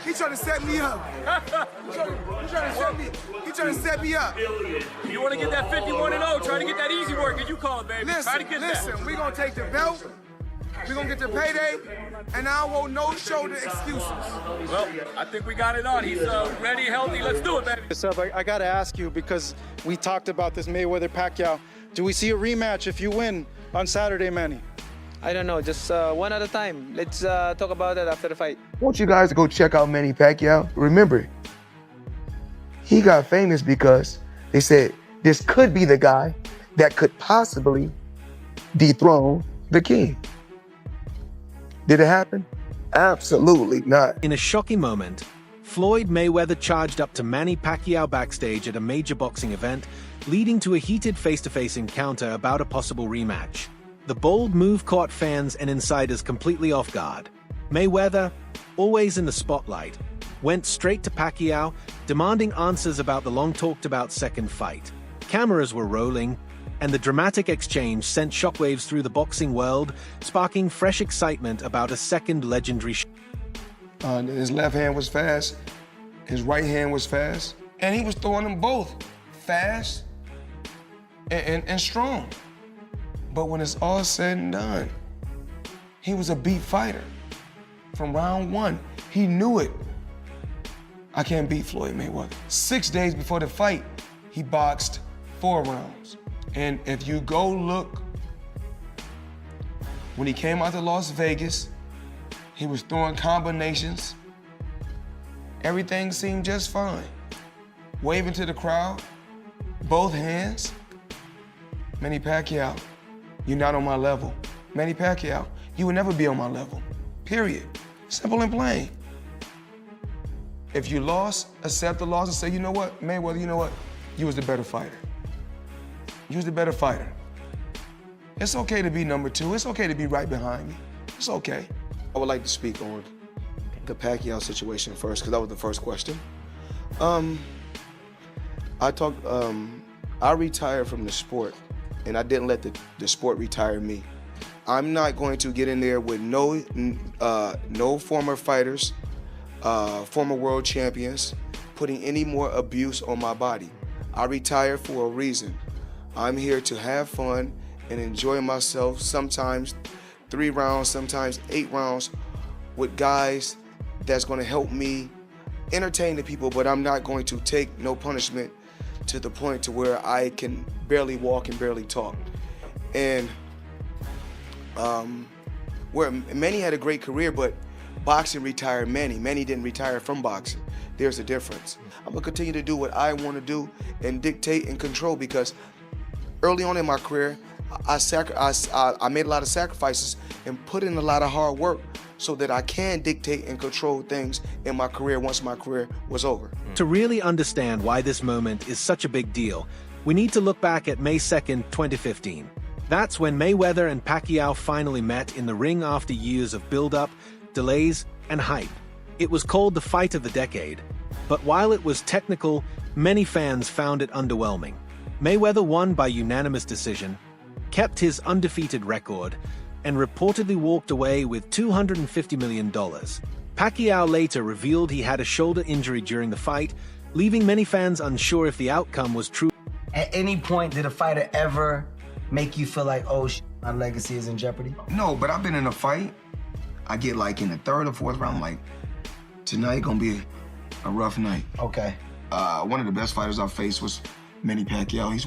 He trying to set me up. He trying to set me up. You want to get that 51-0, try to get that easy work, as you call it, baby. Try to get listen, we gonna take the belt, we gonna get the payday, and I don't want no shoulder excuses. Well, I think we got it on. He's ready, healthy. Let's do it, baby. So I got to ask you, because we talked about this Mayweather Pacquiao. Do we see a rematch if you win on Saturday, Manny? I don't know, just one at a time. Let's talk about that after the fight. I want you guys to go check out Manny Pacquiao. Remember, he got famous because they said this could be the guy that could possibly dethrone the king. Did it happen? Absolutely not. In a shocking moment, Floyd Mayweather charged up to Manny Pacquiao backstage at a major boxing event, leading to a heated face-to-face encounter about a possible rematch. The bold move caught fans and insiders completely off guard. Mayweather, always in the spotlight, went straight to Pacquiao, demanding answers about the long-talked-about second fight. Cameras were rolling, and the dramatic exchange sent shockwaves through the boxing world, sparking fresh excitement about a second legendary His left hand was fast, his right hand was fast, and he was throwing them both fast and strong. But when it's all said and done, he was a beat fighter. From round one, he knew it. I can't beat Floyd Mayweather. 6 days before the fight, he boxed 4 rounds. And if you go look, when he came out to Las Vegas, he was throwing combinations. Everything seemed just fine. Waving to the crowd, both hands. Manny Pacquiao, you're not on my level. Manny Pacquiao, you will never be on my level, period. Simple and plain. If you lost, accept the loss and say, you know what, Mayweather, you know what? You was the better fighter. You was the better fighter. It's okay to be number 2. It's okay to be right behind me. It's okay. I would like to speak on the Pacquiao situation first, because that was the first question. I retired from the sport, and I didn't let the sport retire me. I'm not going to get in there with no former fighters, former world champions, putting any more abuse on my body. I retired for a reason. I'm here to have fun and enjoy myself, sometimes 3 rounds, sometimes 8 rounds, with guys that's gonna help me entertain the people, but I'm not going to take no punishment to the point to where I can barely walk and barely talk. And where Manny had a great career, but boxing retired Manny. Manny didn't retire from boxing. There's a difference. I'm gonna continue to do what I wanna do and dictate and control, because early on in my career, I made a lot of sacrifices and put in a lot of hard work so that I can dictate and control things in my career once my career was over. To really understand why this moment is such a big deal, we need to look back at May 2nd, 2015. That's when Mayweather and Pacquiao finally met in the ring after years of build-up, delays, and hype. It was called the fight of the decade, but while it was technical, many fans found it underwhelming. Mayweather won by unanimous decision, kept his undefeated record, and reportedly walked away with $250 million. Pacquiao later revealed he had a shoulder injury during the fight, leaving many fans unsure if the outcome was true. At any point, did a fighter ever make you feel like, oh, my legacy is in jeopardy? No, but I've been in a fight. I get like in the 3rd or 4th round, like, tonight gonna be a rough night. Okay. One of the best fighters I faced was Manny Pacquiao. He's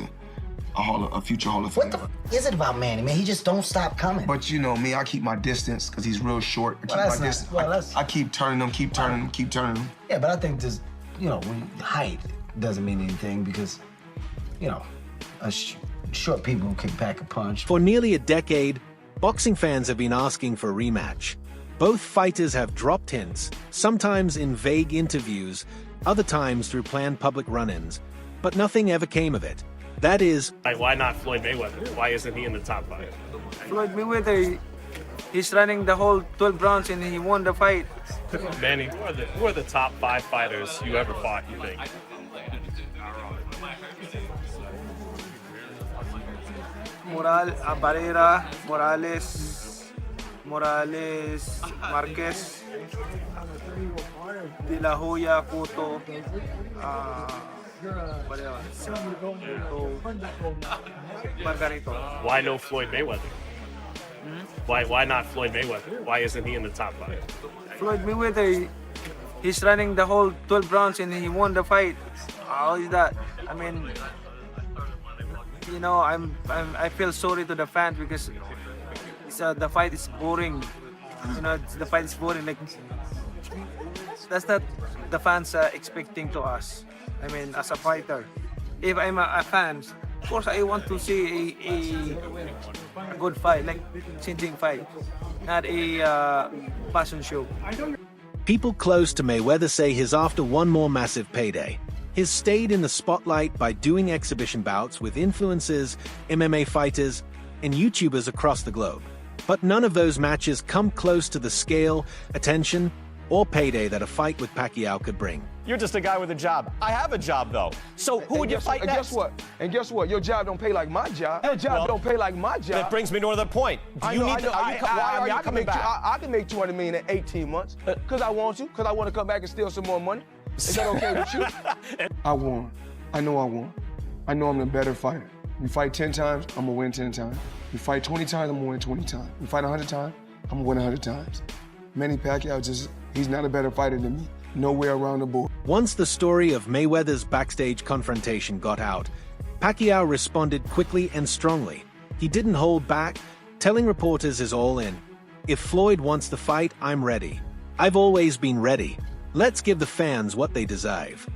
a future Hall of Famer. What the f is it about Manny, man? He just don't stop coming. But you know me, I keep my distance because he's real short. I keep turning him, keep turning him. Yeah, but I think just, when height doesn't mean anything because, short people can pack a punch. For nearly a decade, boxing fans have been asking for a rematch. Both fighters have dropped hints, sometimes in vague interviews, other times through planned public run-ins, but nothing ever came of it. That is, why not Floyd Mayweather? Why isn't he in the top 5? Floyd Mayweather, he's running the whole 12 rounds and he won the fight. Manny, who are the top 5 fighters you ever fought, you think? Barrera, Morales, Morales, Marquez, De La Hoya, Cotto, what else? Margarito. Why no Floyd Mayweather? Why not Floyd Mayweather? Why isn't he in the top 5? Floyd Mayweather, he's running the whole 12 rounds and he won the fight. How is that? I mean, you know, I feel sorry to the fans because the fight is boring. You know, the fight is boring. Like, that's not the fans are expecting to us. I mean, as a fighter, if I'm a fan, of course I want to see a good fight, like changing fight, not a fashion show. People close to Mayweather say he's after one more massive payday. He's stayed in the spotlight by doing exhibition bouts with influencers, MMA fighters, and YouTubers across the globe. But none of those matches come close to the scale, attention, or payday that a fight with Pacquiao could bring. You're just a guy with a job. I have a job, though. So who would you fight next? And guess what? Your job don't pay like my job. Your job don't pay like my job. That brings me to another point. Do you need to? Why are you coming back? I can make $200 million in 18 months because I want to. Because I want to come back and steal some more money. Is that okay with you? I won. I know I won. I know I'm the better fighter. You fight 10 times, I'm gonna win 10 times. You fight 20 times, I'm gonna win 20 times. You fight 100 times, I'm gonna win 100 times. Manny Pacquiao he's not a better fighter than me. Nowhere around the board. Once the story of Mayweather's backstage confrontation got out, Pacquiao responded quickly and strongly. He didn't hold back, telling reporters he's all in. If Floyd wants the fight, I'm ready. I've always been ready. Let's give the fans what they deserve.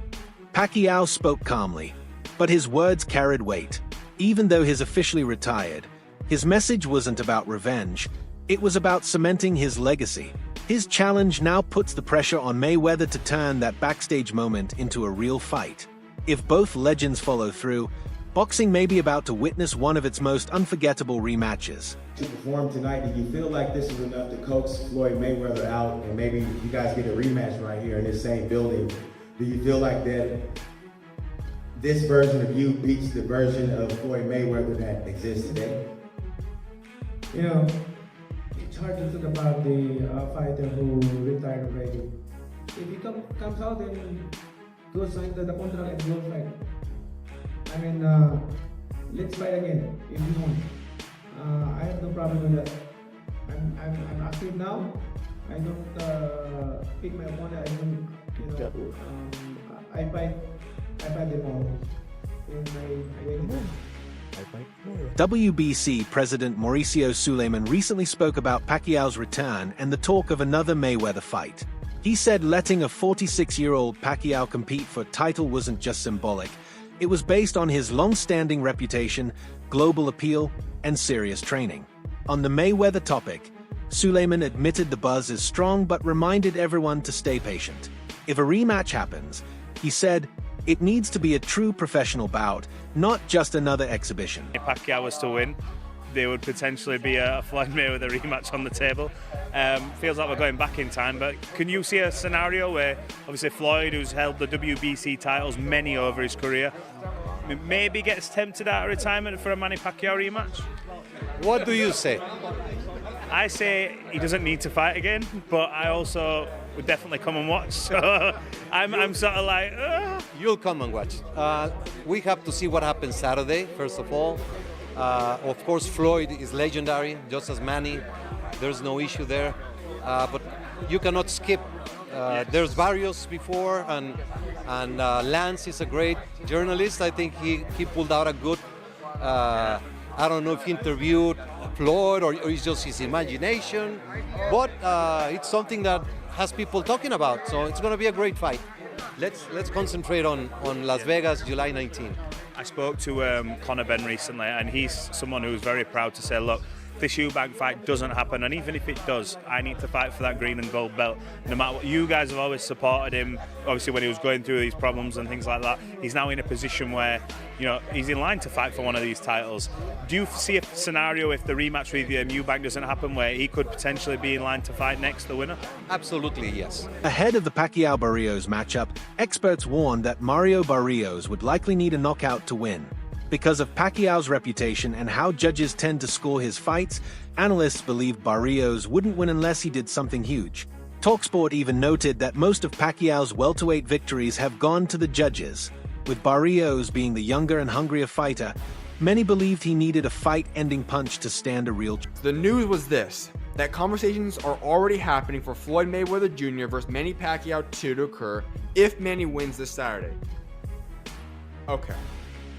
Pacquiao spoke calmly, but his words carried weight. Even though he's officially retired, his message wasn't about revenge. It was about cementing his legacy. His challenge now puts the pressure on Mayweather to turn that backstage moment into a real fight. If both legends follow through, boxing may be about to witness one of its most unforgettable rematches. To perform tonight, do you feel like this is enough to coax Floyd Mayweather out and maybe you guys get a rematch right here in this same building? Do you feel like that this version of you beats the version of Floyd Mayweather that exists today? You know, it's hard to talk about the fighter who retired already. If he comes out and goes into the contract and goes fight, I mean, let's fight again if you want. I have no problem with that. I'm active now. I don't pick my opponent. I don't, you know, I fight them all. WBC President Mauricio Suleiman recently spoke about Pacquiao's return and the talk of another Mayweather fight. He said letting a 46-year-old Pacquiao compete for a title wasn't just symbolic. It was based on his long-standing reputation, global appeal, and serious training. On the Mayweather topic, Suleiman admitted the buzz is strong but reminded everyone to stay patient. If a rematch happens, he said, it needs to be a true professional bout, not just another exhibition. If Pacquiao was to win, there would potentially be a Floyd Mayweather rematch on the table. Feels like we're going back in time, but can you see a scenario where obviously Floyd, who's held the WBC titles many over his career, maybe gets tempted out of retirement for a Manny Pacquiao rematch? What do you say? I say he doesn't need to fight again, but I also would definitely come and watch. So I'm sort of like, You'll come and watch. We have to see what happens Saturday, first of all. Of course, Floyd is legendary, just as Manny. There's no issue there. But you cannot skip. There's various before, and Lance is a great journalist. I think he pulled out a good, I don't know if he interviewed Floyd or it's just his imagination, but it's something that has people talking about. So it's going to be a great fight. Let's concentrate on Las Vegas, July 19. I spoke to Conor Benn recently, and he's someone who's very proud to say, look, this Eubank fight doesn't happen, and even if it does, I need to fight for that green and gold belt. No matter what, you guys have always supported him, obviously when he was going through these problems and things like that. He's now in a position where, you know, he's in line to fight for one of these titles. Do you see a scenario if the rematch with Eubank doesn't happen where he could potentially be in line to fight next, the winner? Absolutely, yes. Ahead of the Pacquiao-Barrios matchup, experts warned that Mario Barrios would likely need a knockout to win. Because of Pacquiao's reputation and how judges tend to score his fights, analysts believe Barrios wouldn't win unless he did something huge. TalkSport even noted that most of Pacquiao's welterweight victories have gone to the judges. With Barrios being the younger and hungrier fighter, many believed he needed a fight-ending punch to stand a real chance. The news was this, that conversations are already happening for Floyd Mayweather Jr. versus Manny Pacquiao 2 to occur if Manny wins this Saturday. Okay.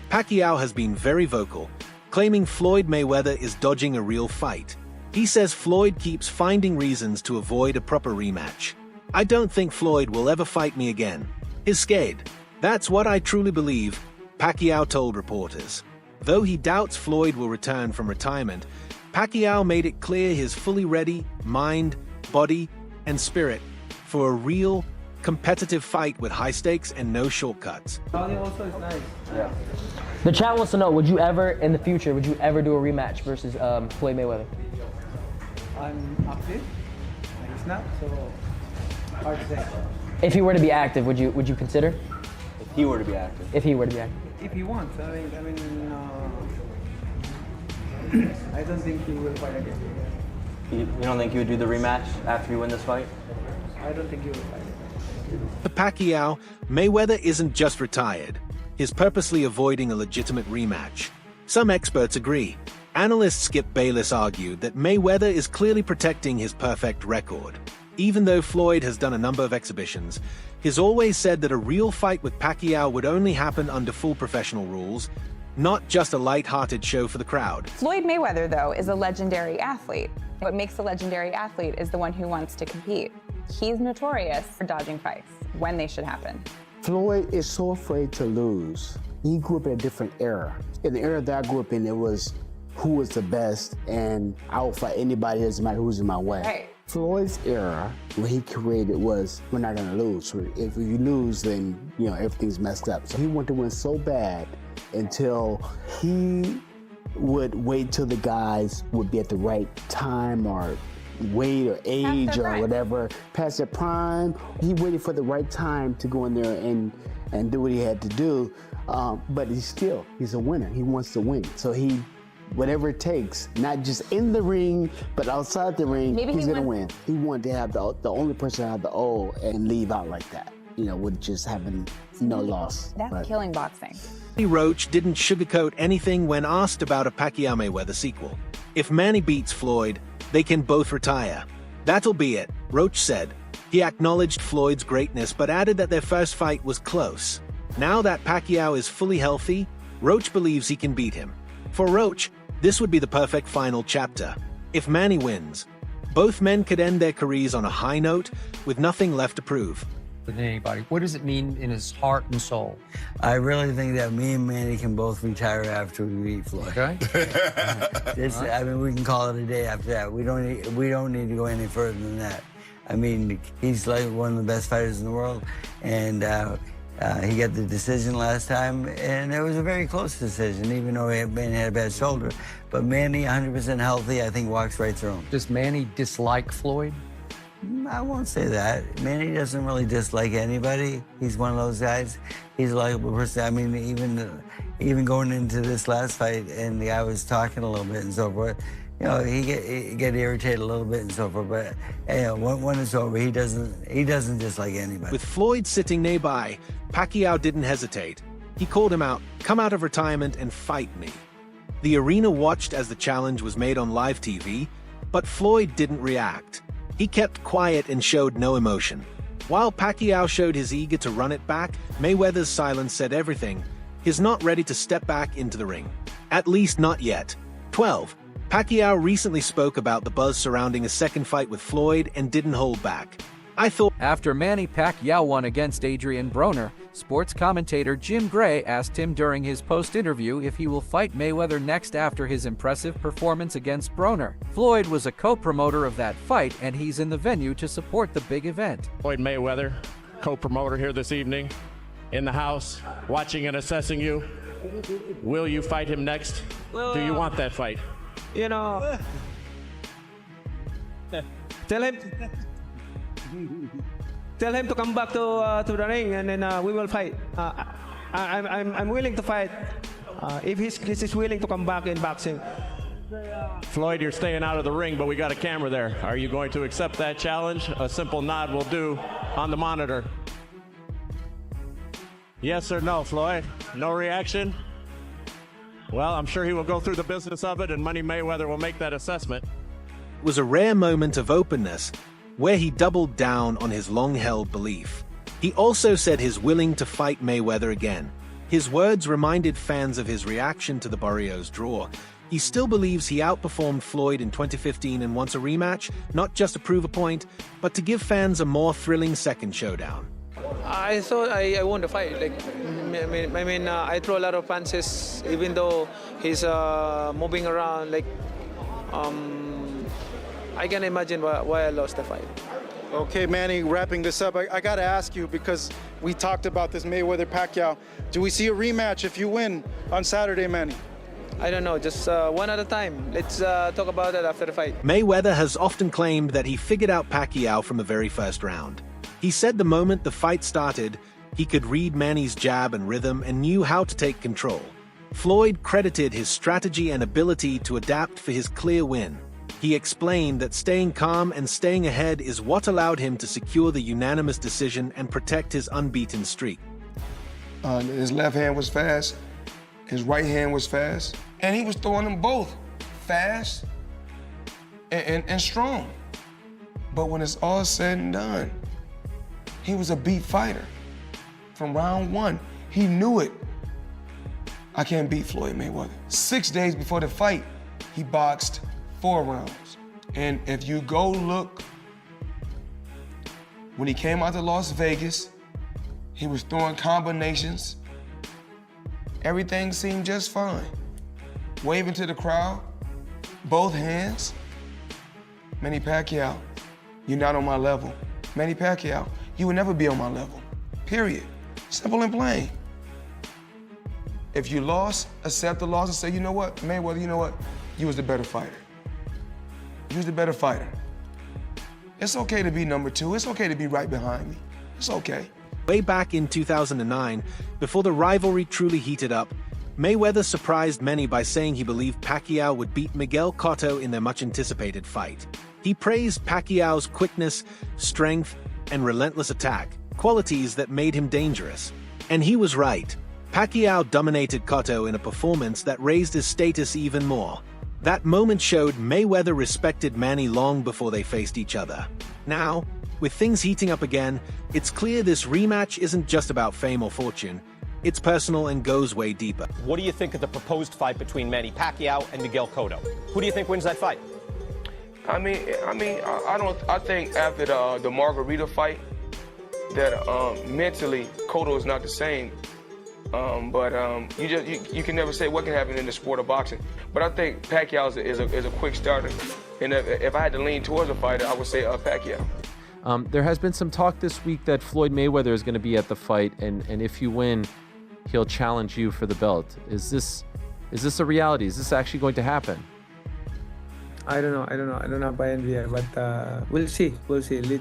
Pacquiao has been very vocal, claiming Floyd Mayweather is dodging a real fight. He says Floyd keeps finding reasons to avoid a proper rematch. "I don't think Floyd will ever fight me again. He's scared. That's what I truly believe," Pacquiao told reporters. Though he doubts Floyd will return from retirement, Pacquiao made it clear he's fully ready, mind, body, and spirit, for a real, competitive fight with high stakes and no shortcuts. Also is nice. Yeah. The chat wants to know, would you ever, in the future, would you ever do a rematch versus Floyd Mayweather? I'm active. He's not, so hard to say. If he were to be active, would you consider? If he were to be active. If he were to be active. If he wants, I don't think he will fight again. You don't think he would do the rematch after you win this fight? I don't think he will fight. For Pacquiao, Mayweather isn't just retired. He's purposely avoiding a legitimate rematch. Some experts agree. Analyst Skip Bayless argued that Mayweather is clearly protecting his perfect record. Even though Floyd has done a number of exhibitions, he's always said that a real fight with Pacquiao would only happen under full professional rules, not just a light-hearted show for the crowd. Floyd Mayweather, though, is a legendary athlete. What makes a legendary athlete is the one who wants to compete. He's notorious for dodging fights when they should happen. Floyd is so afraid to lose. He grew up in a different era. In the era that I grew up in, it was who was the best, and I will fight anybody, doesn't matter who's in my way. Right. Floyd's era, what he created was, we're not gonna lose. So if you lose, then everything's messed up. So he wanted to win so bad until he would wait till the guys would be at the right time or weight or age or whatever, past their prime. He waited for the right time to go in there and do what he had to do. But he's a winner. He wants to win. So whatever it takes, not just in the ring, but outside the ring, he's gonna win. He wanted to have the only person to have the O and leave out like that, with just having no loss. That's killing boxing. Freddie Roach didn't sugarcoat anything when asked about a Pacquiao-Mayweather sequel. If Manny beats Floyd, they can both retire. That'll be it, Roach said. He acknowledged Floyd's greatness but added that their first fight was close. Now that Pacquiao is fully healthy, Roach believes he can beat him. For Roach, this would be the perfect final chapter. If Manny wins, both men could end their careers on a high note with nothing left to prove. With anybody, what does it mean in his heart and soul? I really think that me and Manny can both retire after we beat Floyd. Okay. I mean, we can call it a day after that. We don't need to go any further than that. I mean, he's like one of the best fighters in the world, and he got the decision last time, and it was a very close decision, even though Manny had a bad shoulder. But Manny, 100% healthy, I think walks right through him. Does Manny dislike Floyd? I won't say that. Manny doesn't really dislike anybody. He's one of those guys. He's a likable person. I mean, even going into this last fight, and the guy was talking a little bit and so forth, he get irritated a little bit and so forth. But when it's over, he doesn't dislike anybody. With Floyd sitting nearby, Pacquiao didn't hesitate. He called him out, "Come out of retirement and fight me." The arena watched as the challenge was made on live TV, but Floyd didn't react. He kept quiet and showed no emotion. While Pacquiao showed his eager to run it back, Mayweather's silence said everything. He's not ready to step back into the ring. At least not yet. 12. Pacquiao recently spoke about the buzz surrounding a second fight with Floyd and didn't hold back. After Manny Pacquiao won against Adrian Broner, sports commentator Jim Gray asked him during his post-interview if he will fight Mayweather next after his impressive performance against Broner. Floyd was a co-promoter of that fight, and he's in the venue to support the big event. Floyd Mayweather, co-promoter here this evening, in the house, watching and assessing you. Will you fight him next? Do you want that fight? Tell him to come back to the ring, and then we will fight. I'm willing to fight if he's willing to come back in boxing. Floyd, you're staying out of the ring, but we got a camera there. Are you going to accept that challenge? A simple nod will do on the monitor. Yes or no, Floyd? No reaction? Well, I'm sure he will go through the business of it, and Manny Mayweather will make that assessment. It was a rare moment of openness where he doubled down on his long-held belief. He also said he's willing to fight Mayweather again. His words reminded fans of his reaction to the Barrios draw. He still believes he outperformed Floyd in 2015 and wants a rematch, not just to prove a point, but to give fans a more thrilling second showdown. I thought I won the fight. I throw a lot of punches, even though he's moving around. I can imagine why I lost the fight. Okay, Manny, wrapping this up, I got to ask you, because we talked about this Mayweather-Pacquiao. Do we see a rematch if you win on Saturday, Manny? I don't know, just one at a time. Let's talk about that after the fight. Mayweather has often claimed that he figured out Pacquiao from the very first round. He said the moment the fight started, he could read Manny's jab and rhythm and knew how to take control. Floyd credited his strategy and ability to adapt for his clear win. He explained that staying calm and staying ahead is what allowed him to secure the unanimous decision and protect his unbeaten streak. His left hand was fast, his right hand was fast, and he was throwing them both fast and strong. But when it's all said and done, he was a beat fighter. From round one, he knew it. I can't beat Floyd Mayweather. 6 days before the fight, he boxed 4 rounds. And if you go look, when he came out to Las Vegas, he was throwing combinations. Everything seemed just fine. Waving to the crowd, both hands. Manny Pacquiao, you're not on my level. Manny Pacquiao, you will never be on my level, period. Simple and plain. If you lost, accept the loss and say, you know what, Mayweather, you know what? You was the better fighter. You was the better fighter. It's okay to be number 2. It's okay to be right behind me. It's okay. Way back in 2009, before the rivalry truly heated up, Mayweather surprised many by saying he believed Pacquiao would beat Miguel Cotto in their much-anticipated fight. He praised Pacquiao's quickness, strength, and relentless attack, qualities that made him dangerous. And he was right. Pacquiao dominated Cotto in a performance that raised his status even more. That moment showed Mayweather respected Manny long before they faced each other. Now, with things heating up again, it's clear this rematch isn't just about fame or fortune. It's personal and goes way deeper. What do you think of the proposed fight between Manny Pacquiao and Miguel Cotto? Who do you think wins that fight? I think after the Margarita fight, that mentally Cotto is not the same. You can never say what can happen in the sport of boxing. But I think Pacquiao is a quick starter. And if I had to lean towards a fighter, I would say Pacquiao. There has been some talk this week that Floyd Mayweather is going to be at the fight, and if you win, he'll challenge you for the belt. Is this a reality? Is this actually going to happen? I don't know. I don't know by NBA, but we'll see.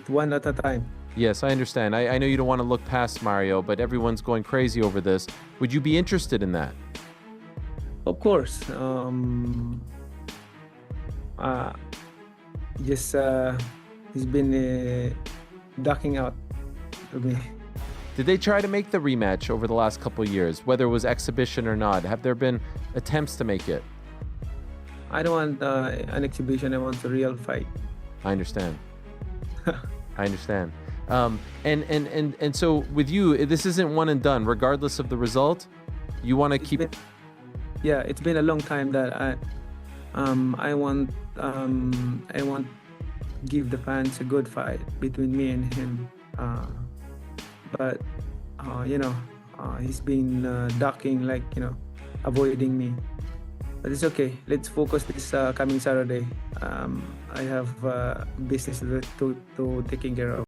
One at a time. Yes, I understand. I know you don't want to look past Mario, but everyone's going crazy over this. Would you be interested in that? Of course. He's been ducking out to me. Did they try to make the rematch over the last couple of years, whether it was exhibition or not? Have there been attempts to make it? I don't want an exhibition. I want a real fight. I understand. I understand. And so with you, this isn't one and done. Regardless of the result, you want to keep. It's been a long time that I want give the fans a good fight between me and him. But he's been ducking, avoiding me. But it's okay. Let's focus this coming Saturday. I have business to taking care of.